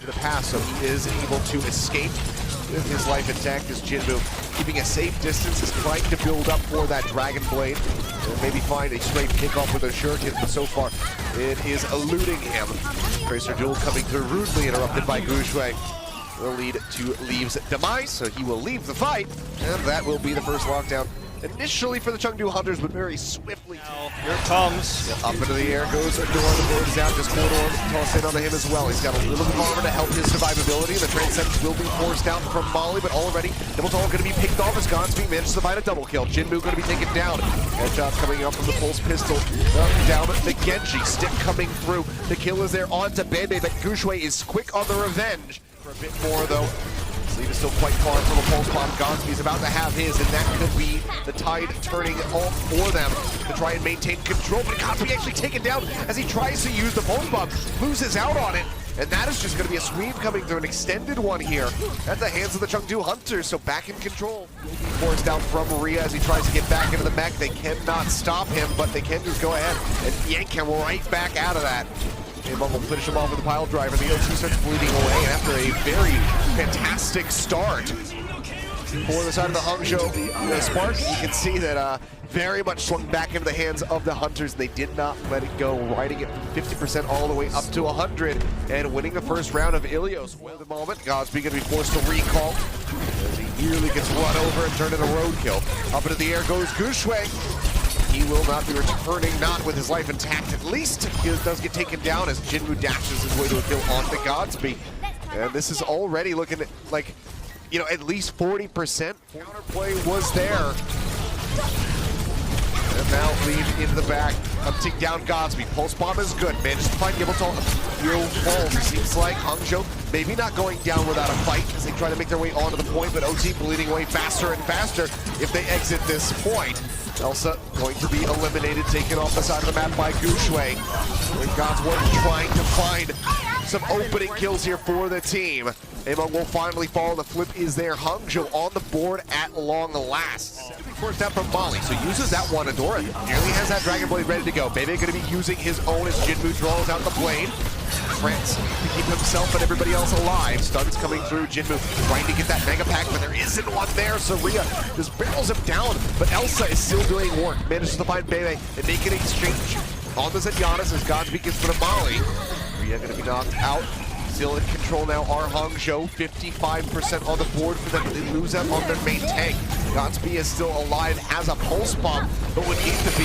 the pass, so he is able to escape with his life intact as Chengdu, keeping a safe distance, is trying to build up for that Dragon Blade, and maybe find a straight pickoff with a shuriken, but so far it is eluding him. Tracer duel coming through rudely, interrupted by Guangzhou. Will lead to Leaves' demise, so he will leave the fight, and that will be the first lockdown initially for the Chengdu Hunters, but very swiftly. Here it comes. Up into the air goes Adora. The board is out, just corridor toss in onto him as well. He's got a little bit of armor to help his survivability. The Transcendence will be forced out from Molly, but already Double Tall going to be picked off as Godspeed manages to find a double kill. Jinmu going to be taken down. Headshots coming up from the Pulse Pistol. Down the Genji. Stick coming through. The kill is there onto Bebe, but Guangzhou is quick on the revenge. For a bit more though. Lead is still quite far from a pulse bomb. Godspeed's about to have his, and that could be the tide turning all for them to try and maintain control. But Godspeed actually taken down as he tries to use the pulse bomb, loses out on it, and that is just going to be a sweep coming through, an extended one here at the hands of the Chengdu Hunters. So back in control, forced out from Maria as he tries to get back into the mech. They cannot stop him, but they can just go ahead and yank him right back out of that. Mayhem will finish him off with a pile driver. The OT starts bleeding away, and after a very fantastic start for the side of the Hangzhou Spark, you can see that very much swung back into the hands of the Hunters. They did not let it go, riding it from 50% all the way up to 100, and winning the first round of Ilios. Well, at the moment, Godspeed going to be forced to recall as he nearly gets run over and turned into a roadkill. Up into the air goes Guangzhou. He will not be returning, not with his life intact. At least he does get taken down as Jinmu dashes his way to a kill onto Godspeed. And this is already looking at, like, you know, at least 40%. Counterplay was there. And now lead into the back, hunting down Godspeed. Pulse bomb is good. Managed to find Gibbleton. Hero falls. It seems like Hangzhou maybe not going down without a fight as they try to make their way onto the point, but OT bleeding away faster and faster if they exit this point. Elsa going to be eliminated, taken off the side of the map by Guangzhou. God's work trying to find some opening kills here for the team. Amon will finally fall. The flip is there. Hangzhou on the board at long last. Forced out from Molly, so uses that one. Adora nearly has that Dragon Blade ready to go. Bebe going to be using his own as Jinmu draws out the blade. France to keep himself and everybody else alive. Stuns coming through. Jinmu trying to get that mega pack, but there isn't one there. Saria just barrels him down, but Elsa is still doing work. Manages to find Bebe and make an exchange on the Zenyanis as Godspeed gets to the Molly. Saria going to be knocked out. Still in control now are Hangzhou, 55% on the board for them. They lose out on their main tank. Godspeed is still alive, has a pulse bomb, but would need to be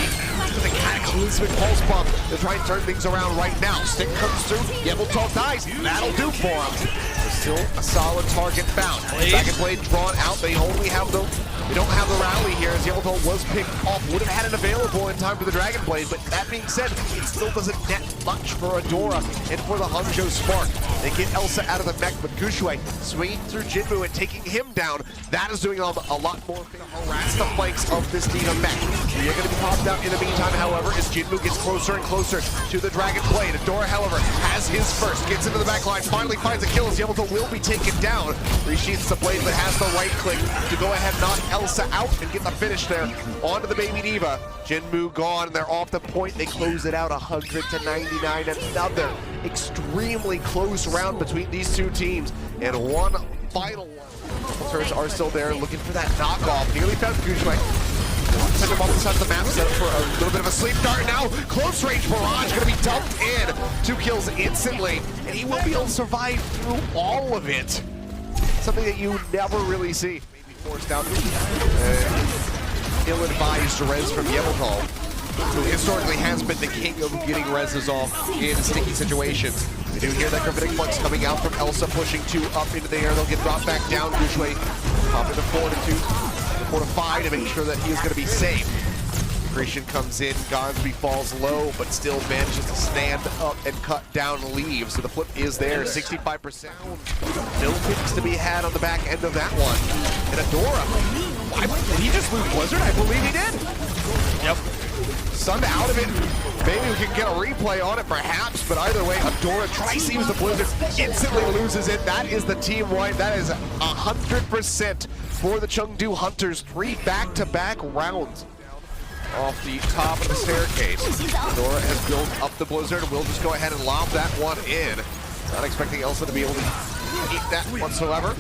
the cataclysmic pulse bomb to try and turn things around right now. Stick comes through, Yebeltal dies, that'll do for him. There's still a solid target found. Dragon Blade drawn out, they don't have the rally here as Yebeltal was picked off. Would have had it available in time for the Dragon Blade, but that being said, it still doesn't net much for Adora and for the Hogshow Spark. They get Elsa out of the mech, but Guangzhou swinging through Jinmu and taking him down. That is doing a lot more to harass the flanks of this Nina mech. You're going to be popped out in the meantime, however, as Jinmu gets closer and closer to the Dragon Blade. Adora, however, has his first, gets into the back line, finally finds a kill as Yamato will be taken down. Resheaths the blade, but has the right click to go ahead and knock Elsa out and get the finish there onto the Baby Diva. Jinmu gone, they're off the point. They close it out 100 to 99. Another extremely close round between these two teams, and one final one. Turns are still there looking for that knockoff. Nearly found Guangzhou. Send him off the side of the map, set up for a little bit of a sleep dart now. Close range barrage gonna be dumped in. 2 kills instantly, and he will be able to survive through all of it. Something that you never really see. Maybe forced out. Ill-advised res from Yebeltal, who historically has been the king of getting reses off in sticky situations. We do hear that Gravitic Flux coming out from Elsa, pushing 2 up into the air. They'll get dropped back down. Guangzhou pop into 4 to 5 to make sure that he is going to be safe. Christian comes in, Godspeed falls low, but still manages to stand up and cut down Leaves. So the flip is there, 65%. No picks to be had on the back end of that one. And Adora, did he just lose Blizzard? I believe he did. Yep. Sunned out of it. Maybe we can get a replay on it, perhaps, but either way, Adora tri-seams the Blizzard, instantly loses it. That is the team wipe. That is 100% for the Chengdu Hunters. 3 back-to-back rounds off the top of the staircase. Adora has built up the Blizzard, and we'll just go ahead and lob that one in. Not expecting Elsa to be able to eat that whatsoever.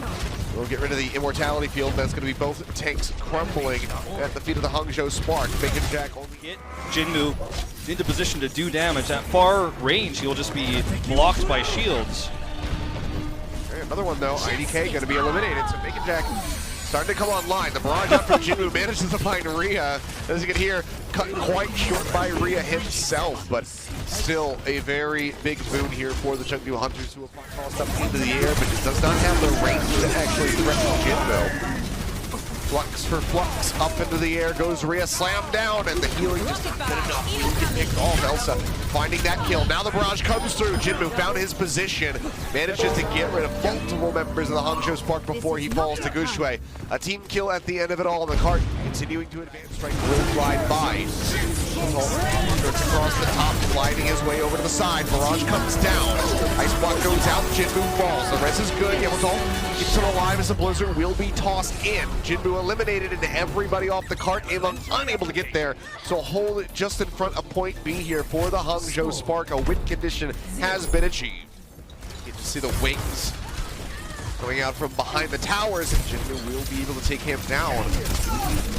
We'll get rid of the immortality field. That's going to be both tanks crumbling at the feet of the Hangzhou Spark. Bacon Jack only get Chengdu into position to do damage. At far range, he'll just be blocked by shields. Okay, another one though. IDK going to be eliminated. So Bacon Jack starting to come online. The barrage up from Chengdu manages to find Rhea. As you can hear, cut quite short by Rhea himself, but still a very big boon here for the Chengdu Hunters, who have tossed up into the air, but just does not have the range to actually threaten Jinbo. Flux for Flux, up into the air goes Rhea, slam down, and the healing just not good enough. He'll get picked off. Elsa finding that kill. Now the barrage comes through. Jinbo found his position, manages to get rid of multiple members of the Hogshow Spark before he falls to Gushui. A team kill at the end of it all. The cart continuing to advance, strike will ride by. Starts across the top, gliding his way over to the side. Barrage comes down. Ice block goes out. Jinbo falls. The rest is good. Yamato keeps him alive as the blizzard will be tossed in. Jinbo eliminated and everybody off the cart. Among unable to get there. So hold it just in front of point B here for the Hangzhou Spark. A win condition has been achieved. Get to see the wings coming out from behind the towers, and Jinbo will be able to take him down.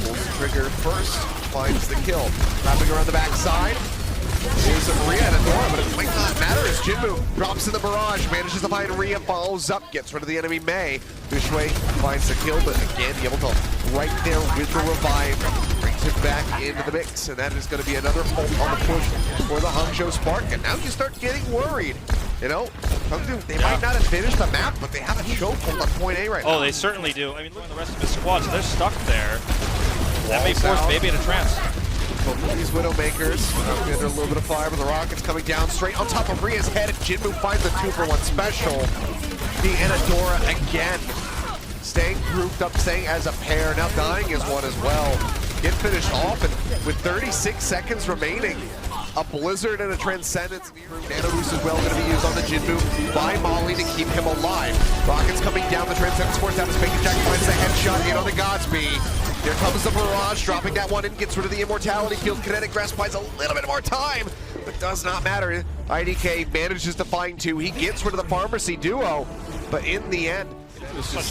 Pulls the trigger first, finds the kill. Wrapping around the backside is Rhea at a door, but it might not matter as Jinbo drops in the barrage, manages to find Rhea, follows up, gets rid of the enemy May. Gushui finds the kill, but again, able to right there with the revive, brings it back into the mix, and that is going to be another ult on the push for the Hangzhou Spark, and now you start getting worried. You know, Chengdu, they might not have finished the map, but they have a chokehold on point A right now. Oh, they certainly do. I mean, look at the rest of his squad, so they're stuck there. That may force Baby into trance. Both of these Widowmakers under a little bit of fire, but the rockets coming down straight on top of Rhea's head. Jinbo finds the 2-for-1 special. The Anadora again. Staying grouped up, staying as a pair. Now dying is one as well. Get finished off, and with 36 seconds remaining, a Blizzard and a Transcendence. Nano Boost as well going to be used on the Jinbo by Molly to keep him alive. Rockets coming down, the Transcendence forced out as Bacon Jack finds the headshot in on the Godspeed. Here comes the barrage, dropping that one in, gets rid of the immortality field. Kinetic Grasp buys a little bit more time, but does not matter. IDK manages to find two. He gets rid of the Pharmacy duo, but in the end, this is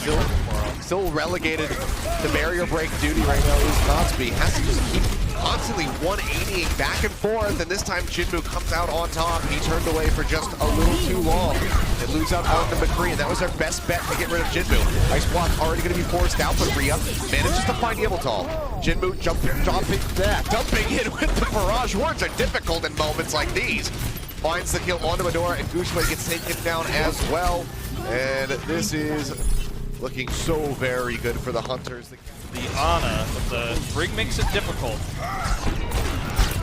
still relegated to barrier break duty right now. Godspeed has to just keep constantly 180ing back and forth, and this time Jinbo comes out on top. He turned away for just a little too long and lose out on the McCree. That was their best bet to get rid of Jinbo. Ice block already going to be forced out, but Rhea manages to find Yamatal. Jinbo dumping in with the barrage. Words are difficult in moments like these. Finds the kill onto Medora, and Gushui gets taken down as well. And this is looking so very good for the Hunters. The Ana, but the ring makes it difficult.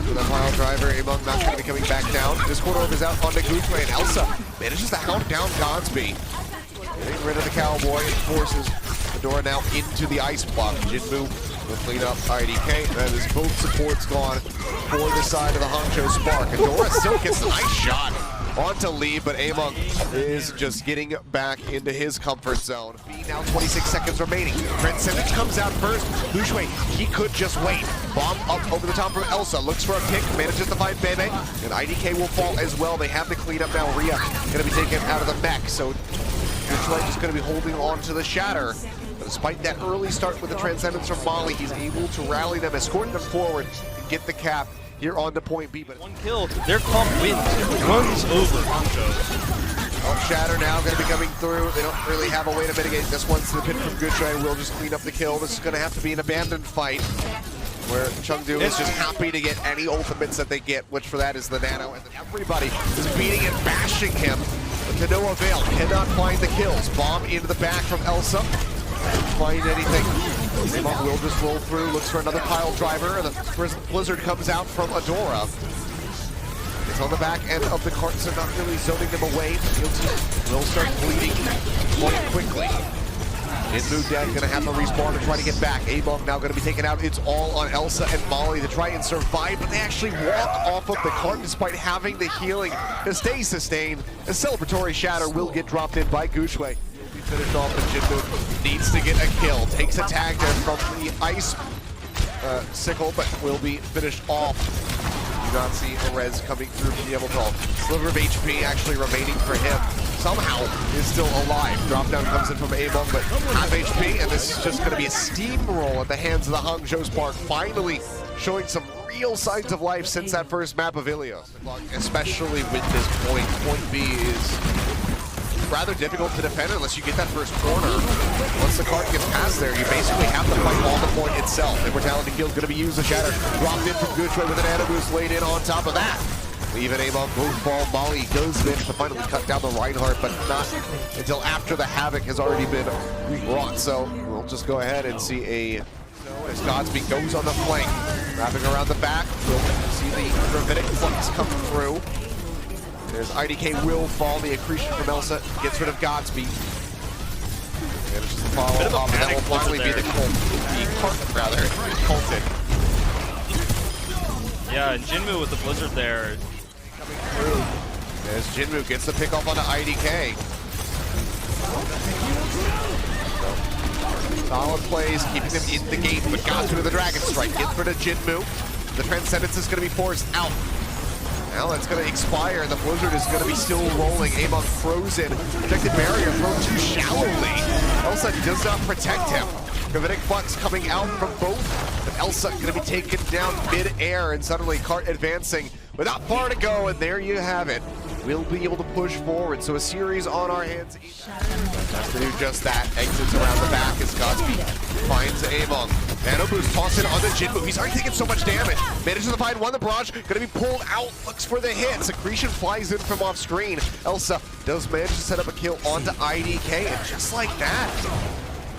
With a pile driver, Among not going to be coming back down. Discord Orb is out onto Gushui, and Elsa manages to hound down Godspeed. Getting rid of the Cowboy and forces Medora now into the ice block. Jinbo will clean up IDK. That is both supports gone for the side of the Hogshow Spark. Adora still gets a nice shot onto Lee, but Among is just getting back into his comfort zone. Now 26 seconds remaining. Transcendence comes out first. Gushui, he could just wait. Bomb up over the top from Elsa. Looks for a pick, manages to find Bebe, and IDK will fall as well. They have to clean up now. Rhea going to be taken out of the mech, so Gushui is going to be holding on to the Shatter. But despite that early start with the Transcendence from Molly, he's able to rally them, escort them forward, and get the cap here on the point B. But one kill, their comp wins. It runs over Hangzhou. Oh, Shatter now going to be coming through. They don't really have a way to mitigate this one, so the pit from Gushui will just clean up the kill. This is going to have to be an abandoned fight, where Chengdu is just happy to get any ultimates that they get, which for that is the Nano, and then everybody is beating and bashing him, but to no avail. Cannot find the kills. Bomb into the back from Elsa. Find anything. Among will just roll through, looks for another pile driver, and the Blizzard comes out from Adora. It's on the back end of the cart, so not really zoning them away. Will start bleeding quite quickly. Jinbo dead, going to have to respawn to try to get back. Among now going to be taken out. It's all on Elsa and Molly to try and survive, but they actually walk off of the cart despite having the healing to stay sustained. A celebratory Shatter will get dropped in by Gushui. Finished off, and Jinbo needs to get a kill. Takes a tag there from the ice sickle, but will be finished off Do not see a res coming through from the Evoltol. Sliver of HP actually remaining for him. Somehow is still alive. Drop down comes in from Amon, but half HP, and this is just going to be a steamroll at the hands of the Hangzhou Spark, finally showing some real signs of life since that first map of Ilios. Especially with this point. Point B is rather difficult to defend unless you get that first corner. Once the cart gets past there, you basically have to fight on the point itself. Immortality Guild going to be used. The Shatter dropped in from Gucci with an Ana boost laid in on top of that. Even Amon both fall. Molly does manage to finally cut down the Reinhardt, but not until after the Havoc has already been wrought. So we'll just go ahead and see a... As Godspeed goes on the flank, wrapping around the back, we'll see the Gravitic Flux come through. There's IDK will fall, the accretion from Elsa gets rid of Godspeed. Manages to follow up, and that will finally be the cart, rather, Colton. Yeah, and Jinmu with the Blizzard there. Coming through. As Jinmu gets the pick off onto IDK. Solid plays, keeping them in the game, but Godspeed with the Dragon Strike. Gets rid of Jinmu. The Transcendence is going to be forced out. Now that's going to expire, and the Blizzard is going to be still rolling. Amon frozen. Protected barrier thrown too shallowly. Elsa does not protect him. Gravitic Flux coming out from both, but Elsa going to be taken down mid-air, and suddenly Cart advancing without far to go, and there you have it. We'll be able to push forward, so a series on our hands. Has to do just that. Exits around the back as Godspeed finds Amon. Nano boost tossed in on the Jinmu. He's already taken so much damage. Manages to find one. The barrage going to be pulled out. Looks for the hit. Secretion flies in from off screen. Elsa does manage to set up a kill onto IDK, and just like that,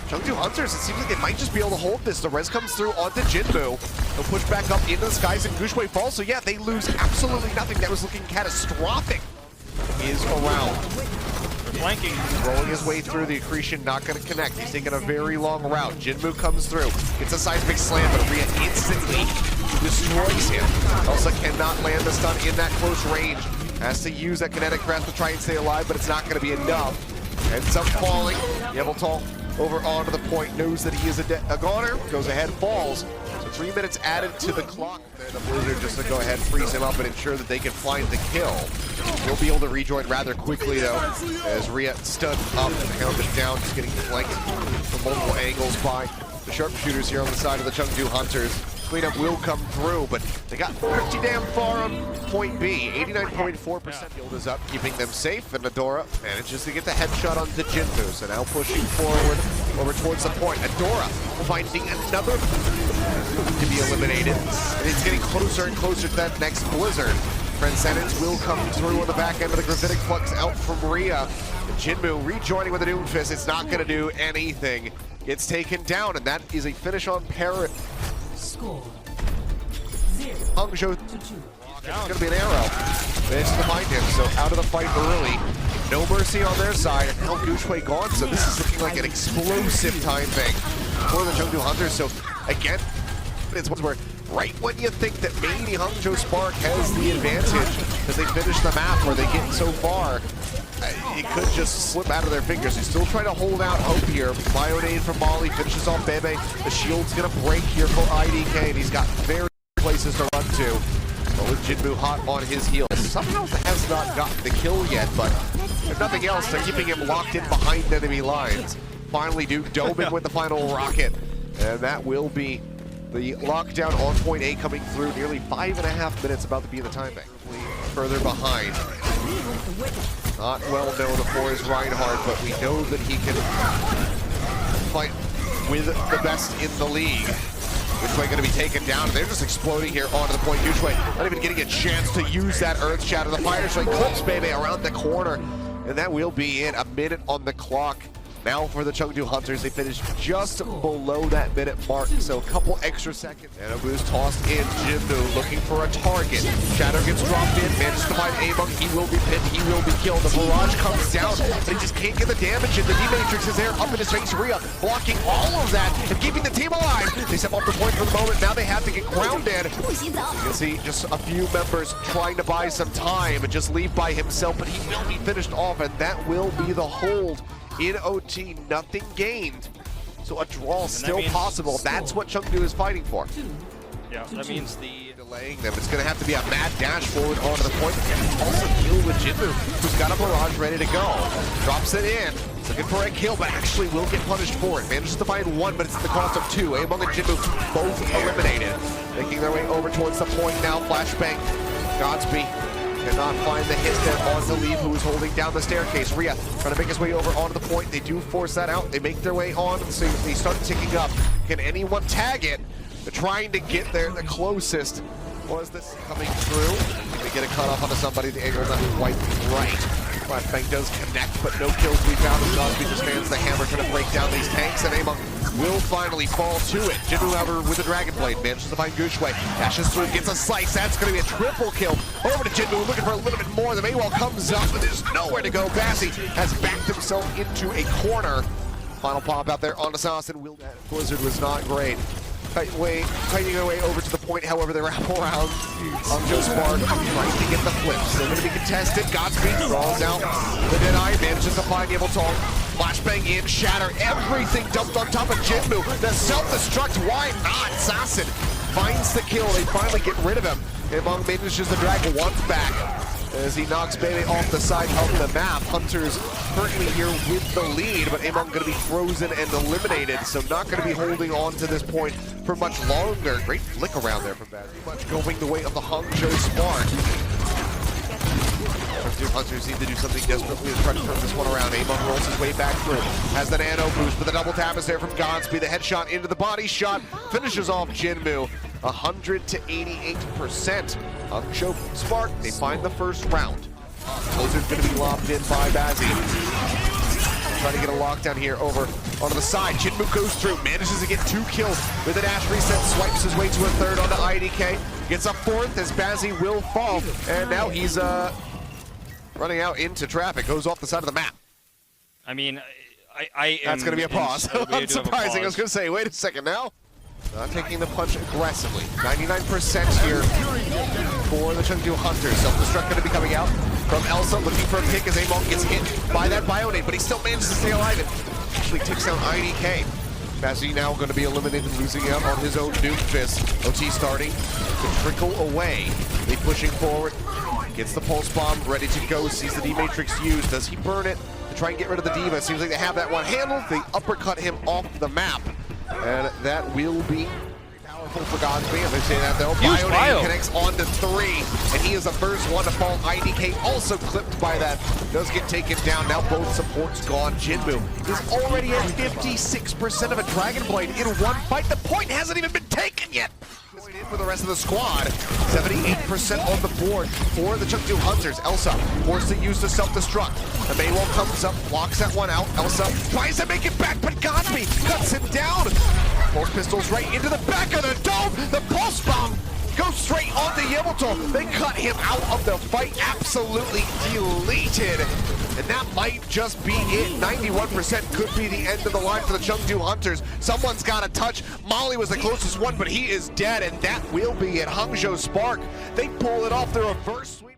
Chengdu Hunters, it seems like they might just be able to hold this. The res comes through onto Jinmu. They'll push back up into the skies, and Gushwei falls. So yeah, they lose absolutely nothing. That was looking catastrophic. Is around. Flanking. Rolling his way through, the accretion not going to connect. He's taking a very long route. Jinmu comes through, gets a seismic slam, but Rhea instantly destroys him. Elsa cannot land the stun in that close range. Has to use that kinetic grasp to try and stay alive, but it's not going to be enough. Ends up falling. Yveltal over onto the point, knows that he is a goner, goes ahead, falls. So 3 minutes added to the clock. The Blizzard just to go ahead, freeze him up, and ensure that they can find the kill. He'll be able to rejoin rather quickly, though, as Rhea stood up and hounded down, just getting flanked from multiple angles by the sharpshooters here on the side of the Chengdu Hunters. Cleanup will come through, but they got pretty damn far on point B. 89.4% build is up, keeping them safe, and Adora manages to get the headshot onto Jinmu. So now pushing forward over towards the point. Adora finding another to be eliminated, and it's getting closer and closer to that next Blizzard. Transcendence will come through on the back end of the Gravitic Flux out from Rhea. Jinmu rejoining with a Doom Fist. It's not going to do anything. Gets taken down, and that is a finish on Parrot. Score Hangzhou 0-2. It's going to be an arrow. Manages to find him, so out of the fight early. No mercy on their side, and now Gushwei gone, so this is looking like an explosive time thing for the Chengdu Hunters. So again, it's where right when you think that maybe Hangzhou Spark has the advantage because they finish the map or they get so far, it could just slip out of their fingers. They still try to hold out hope here. Bionade from Molly finishes off Bebe. The shield's going to break here for IDK, and he's got very places to run to. But with Jinmu hot on his heels. Somehow has not gotten the kill yet, but if nothing else, they're keeping him locked in behind enemy lines. Finally, Duke Dobin with the final rocket, and that will be the lockdown on point A coming through. Nearly 5.5 minutes about to be in the time bank. Further behind. Not well known for his Reinhardt, but we know that he can fight with the best in the league. Gushwei going to be taken down, and they're just exploding here onto the point. Gushwei not even getting a chance to use that Earth Shatter. The Fire Strike clips Bebe around the corner, and that will be it. A minute on the clock. Now for the Chengdu Hunters, they finished just below that minute mark, so a couple extra seconds. And a boost tossed in. Jinmu looking for a target. Shadow gets dropped in, manages to find Amon. He will be pinned, he will be killed. The barrage comes down, but he just can't get the damage in. The D-Matrix is there, up in his face. Rhea blocking all of that and keeping the team alive. They step off the point for the moment. Now they have to get grounded. You can see just a few members trying to buy some time and just leave by himself, but he will be finished off, and that will be the hold. In OT, nothing gained. So a draw still possible. That's what Chengdu is fighting for. Yeah, that means the laying them. It's going to have to be a mad dash forward onto the point. And also deal with Chengdu, who's got a barrage ready to go. Drops it in. He's looking for a kill, but actually will get punished for it. Manages to find one, but it's at the cost of two. Among and Chengdu both eliminated. Making their way over towards the point now. Flashbang. Godsby cannot find the hit there on Zaleev, who is holding down the staircase. Rhea trying to make his way over onto the point. They do force that out. They make their way on, so they start ticking up. Can anyone tag it? They're trying to get there. The closest was this coming through. They get a cut off onto somebody. The angle not quite right. Flashbang does connect, but no kills we found. As Godsby just fans the hammer trying to break down these tanks, and Among will finally fall to it. Chengdu, however, with the Dragon Blade, manages to find Gushwei. Dashes through, gets a slice. That's going to be a triple kill. Over to Chengdu, looking for a little bit more. The Maywall comes up, but there's nowhere to go. Bazzi has backed himself into a corner. Final pop out there onto Saucin. Blizzard was not great. Fighting their way over to the point, however, they wrap around Hangzhou Spark, trying to get the flips. They're going to be contested. Godspeed draws out the Deadeye, manages to find Ableton. Flashbang in, shatter, everything dumped on top of Chengdu. The self-destruct, why not? Saucin finds the kill. They finally get rid of him. Among manages to drag once back as he knocks Baby off the side of the map. Hunters currently here with the lead, but Among going to be frozen and eliminated, so not going to be holding on to this point for much longer. Great flick around there from Baz. Much going the way of the Hangzhou Spark. Hunters need to do something desperately to try to turn this one around. Among rolls his way back through. Has the nano boost, but the double tap is there from Godsby. The headshot into the body shot finishes off Jinmu. 100 to 88%. Hogshow Spark, they find the first round. Blizzard's going to be lobbed in by Bazzi. Trying to get a lockdown here over onto the side. Jinmu goes through, manages to get 2 kills with a dash reset, swipes his way to a third onto IDK. Gets a fourth as Bazzi will fall, and now he's running out into traffic, goes off the side of the map. I mean, That's going to be a pause. Unsurprising. I was going to say, wait a second now. Not taking the punch aggressively. 99% here for the Chengdu Hunters. Self-destruct going to be coming out from Elsa, looking for a pick as Amon gets hit by that Bionade, but he still manages to stay alive and actually takes down IDK. Bazzi now going to be eliminated, losing out on his own Doom Fist. OT starting to trickle away. They pushing forward. Gets the Pulse Bomb ready to go. Sees the D-Matrix used. Does he burn it to try and get rid of the D.Va? Seems like they have that one handled. They uppercut him off the map. And that will be powerful for Godsby. As I say that though, Bionade connects onto 3, and he is the first one to fall. IDK also clipped by that. Does get taken down. Now both supports gone. Jinmu is already at 56% of a Dragon Blade in one fight. The point hasn't even been taken yet. In for the rest of the squad. 78% on the board for the Chengdu Hunters. Elsa forced to use the self-destruct. The Maywall comes up, blocks that one out. Elsa tries to make it back, but Godsby cuts him down. Pulse pistols right into the back of the dome. The Pulse Bomb goes straight on the Yableton. They cut him out of the fight, absolutely deleted. And that might just be it. 91% could be the end of the line for the Chengdu Hunters. Someone's got to touch. Molly was the closest one, but he is dead, and that will be it. Hangzhou Spark, they pull it off the reverse sweep.